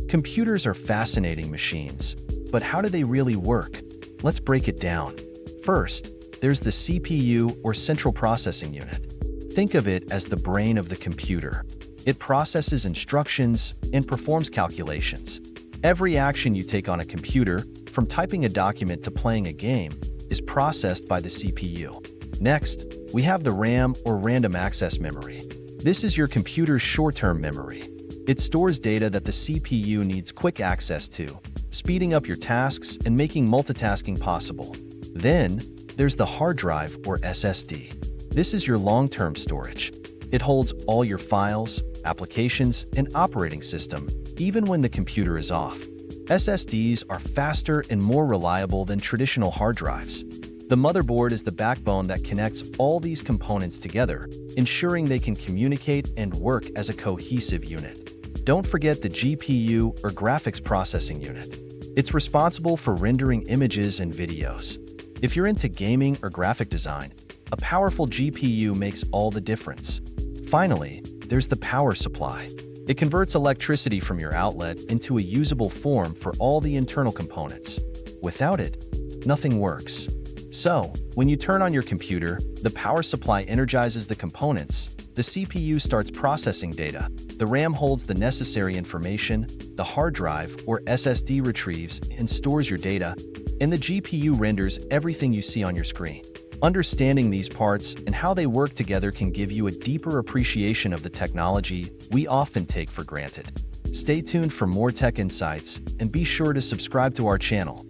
Computers are fascinating machines, but how do they really work? Let's break it down. First, there's the CPU, or central processing unit. Think of it as the brain of the computer. It processes instructions and performs calculations. Every action you take on a computer, from typing a document to playing a game, is processed by the CPU. Next, we have the RAM, or random access memory. This is your computer's short-term memory. It stores data that the CPU needs quick access to, speeding up your tasks and making multitasking possible. Then, there's the hard drive, or SSD. This is your long-term storage. It holds all your files, applications, and operating system, even when the computer is off. SSDs are faster and more reliable than traditional hard drives. The motherboard is the backbone that connects all these components together, ensuring they can communicate and work as a cohesive unit. Don't forget the GPU, or graphics processing unit. It's responsible for rendering images and videos. If you're into gaming or graphic design, a powerful GPU makes all the difference. Finally, there's the power supply. It converts electricity from your outlet into a usable form for all the internal components. Without it, nothing works. So, when you turn on your computer, the power supply energizes the components, the CPU starts processing data, the RAM holds the necessary information, the hard drive, or SSD retrieves and stores your data, and the GPU renders everything you see on your screen. Understanding these parts and how they work together can give you a deeper appreciation of the technology we often take for granted. Stay tuned for more tech insights, and be sure to subscribe to our channel.